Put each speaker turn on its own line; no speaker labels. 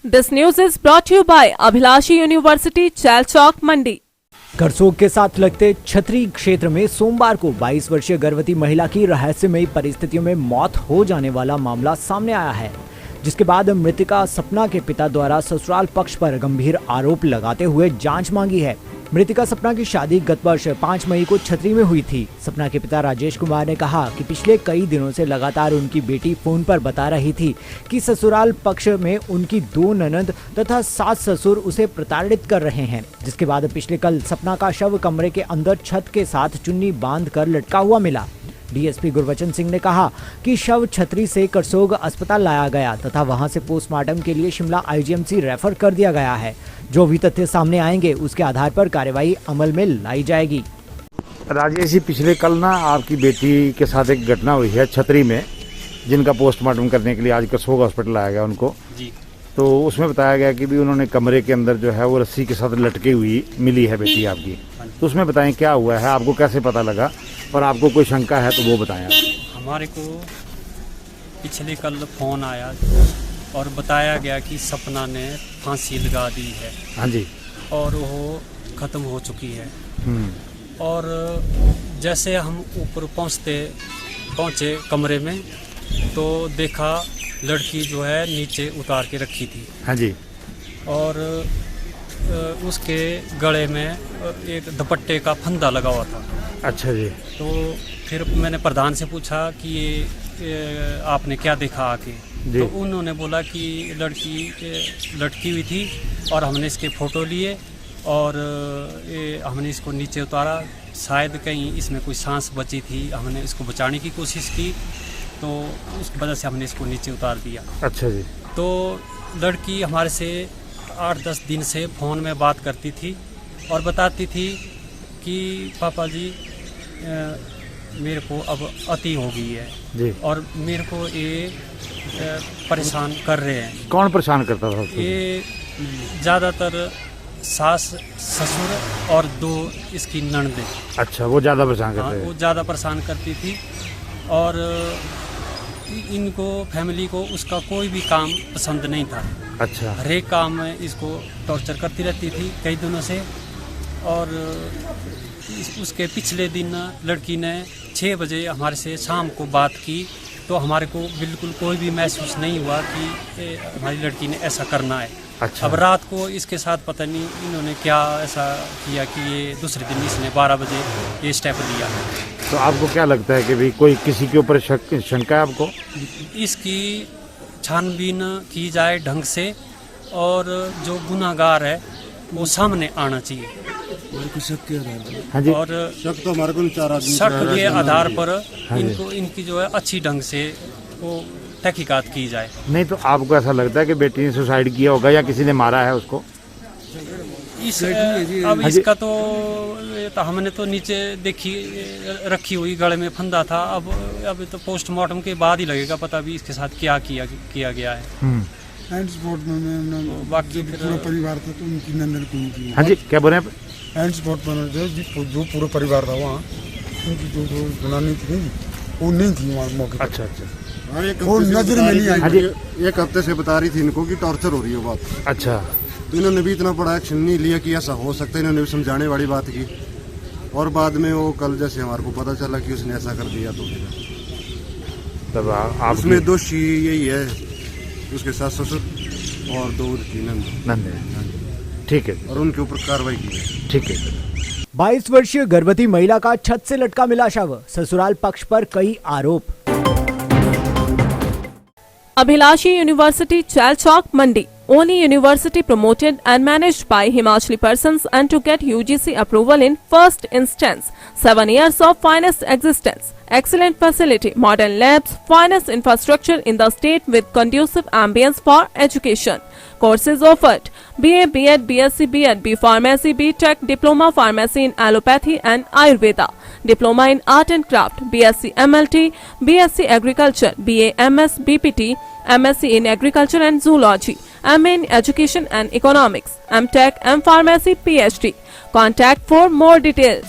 This news is brought to you by Abhilashi University, Chalchok, Mandi.
Karsog के साथ लगते छतरी क्षेत्र में सोमवार को 22 वर्षीय गर्भवती महिला की रहस्यमयी परिस्थितियों में मौत हो जाने वाला मामला सामने आया है, जिसके बाद मृतका सपना के पिता द्वारा ससुराल पक्ष पर गंभीर आरोप लगाते हुए जांच मांगी है। मृतका सपना की शादी गत वर्ष 5 मई को छतरी में हुई थी। सपना के पिता राजेश कुमार ने कहा कि पिछले कई दिनों से लगातार उनकी बेटी फोन पर बता रही थी कि ससुराल पक्ष में उनकी 2 ननद तथा सास ससुर उसे प्रताड़ित कर रहे हैं, जिसके बाद पिछले कल सपना का शव कमरे के अंदर छत के साथ चुन्नी बांध कर लटका हुआ मिला। डीएसपी गुरबचन सिंह ने कहा कि शव छतरी से करसोग अस्पताल लाया गया तथा वहां से पोस्टमार्टम के लिए शिमला आईजीएमसी रेफर कर दिया गया है। जो भी तथ्य सामने आएंगे उसके आधार पर कार्यवाही अमल में लाई जाएगी।
राजेश जी, पिछले कल ना आपकी बेटी के साथ एक घटना हुई है छतरी में, जिनका पोस्टमार्टम करने के लिए आज करसोग हॉस्पिटल लाया गया उनको जी। तो उसमें बताया गया कि भी उन्होंने कमरे के अंदर जो है वो रस्सी के साथ लटकी हुई मिली है बेटी आपकी। तो उसमें बताएं क्या हुआ है, आपको कैसे पता लगा और आपको कोई शंका है तो वो बताएं।
हमारे को पिछले कल फोन आया और बताया गया कि सपना ने फांसी लगा दी है।
हाँ जी।
और वो ख़त्म हो चुकी है। और जैसे हम ऊपर पहुँचे कमरे में तो देखा लड़की जो है नीचे उतार के रखी थी।
हाँ जी। और
उसके गले में एक दुपट्टे का फंदा लगा हुआ था।
अच्छा जी।
तो फिर मैंने प्रधान से पूछा कि ये आपने क्या देखा आके? तो उन्होंने बोला कि लड़की लटकी हुई थी और हमने इसके फ़ोटो लिए और हमने इसको नीचे उतारा। शायद कहीं इसमें कोई सांस बची थी, हमने इसको बचाने की कोशिश की तो उस वजह से हमने इसको नीचे उतार दिया।
अच्छा जी।
तो लड़की हमारे से 8-10 दिन से फ़ोन में बात करती थी और बताती थी कि पापा जी मेरे को अब अति हो गई है जी। और मेरे को ये परेशान कर रहे हैं।
कौन परेशान करता था?
ये ज़्यादातर सास ससुर और 2 इसकी ननदें।
अच्छा, वो ज़्यादा परेशान करते हैं?
वो ज़्यादा परेशान करती थी और इनको फैमिली को उसका कोई भी काम पसंद नहीं था।
अच्छा।
हर एक काम में इसको टॉर्चर करती रहती थी कई दिनों से। और उसके पिछले दिन लड़की ने 6 बजे हमारे से शाम को बात की तो हमारे को बिल्कुल कोई भी महसूस नहीं हुआ कि हमारी लड़की ने ऐसा करना है।
अच्छा।
अब रात को इसके साथ पता नहीं इन्होंने क्या ऐसा किया कि ये दूसरे दिन इसने 12 बजे ये स्टेप लिया।
तो आपको क्या लगता है कि भी कोई किसी के ऊपर शंका है आपको? इसकी
छानबीन की जाए ढंग से और जो गुनाहगार है वो सामने आना चाहिए।
हाँ जी।
और
शक तो हमारे को 4 आदमी
शक के आधार पर इनकी जो है अच्छी ढंग से वो तहकीकात की जाए।
नहीं तो आपको ऐसा लगता है कि बेटी ने सुसाइड किया होगा या किसी ने मारा है उसको?
अब इसका तो हमने तो नीचे देखी रखी हुई गले में फंदा था। अब तो पोस्टमार्टम के बाद ही लगेगा पता भी इसके साथ क्या किया गया है।
हैंडस्पॉट में बाकी पूरा परिवार था तो उनकी नंदन को नहीं।
हाँ जी, क्या बोल रहे हैं?
हैंडस्पॉट पर जो पूरा परिवार था वहाँ, उनकी जो गुनानी थी वो नहीं थी वहाँ मौके।
अच्छा अच्छा।
वो नजर में नहीं आई।
एक हफ्ते से बता रही थी इनको कि टॉर्चर हो रही है बात।
अच्छा।
तो इन्होंने भी इतना बड़ा एक्शन नहीं लिया कि ऐसा हो सकता है। इन्होंने भी समझाने वाली बात की और बाद में वो कल जैसे हमारे को पता चला कि उसने ऐसा कर दिया तो
तब आप
उसमें दोषी यही है, उसके सास ससुर और 2 की नंद।
ठीक है।
और उनके ऊपर कार्रवाई की है।
ठीक है।
22 वर्षीय गर्भवती महिला का छत से लटका मिला शव, ससुराल पक्ष पर कई आरोप।
Abhilashi University, Chalchok, Mandi. Only university promoted and managed by Himachali persons and to get UGC approval in first instance. 7 years of finest existence. Excellent facility, modern labs, finest infrastructure in the state with conducive ambience for education. Courses offered: BA, B.Ed, BSc, B.Ed, B Pharmacy, B.Tech, Diploma Pharmacy in Allopathy and Ayurveda. Diploma in Art and Craft, BSc MLT, BSc Agriculture, BA MS BPT, MSc in Agriculture and Zoology, MA in Education and Economics, MTech, M Pharmacy, PhD. Contact for more details.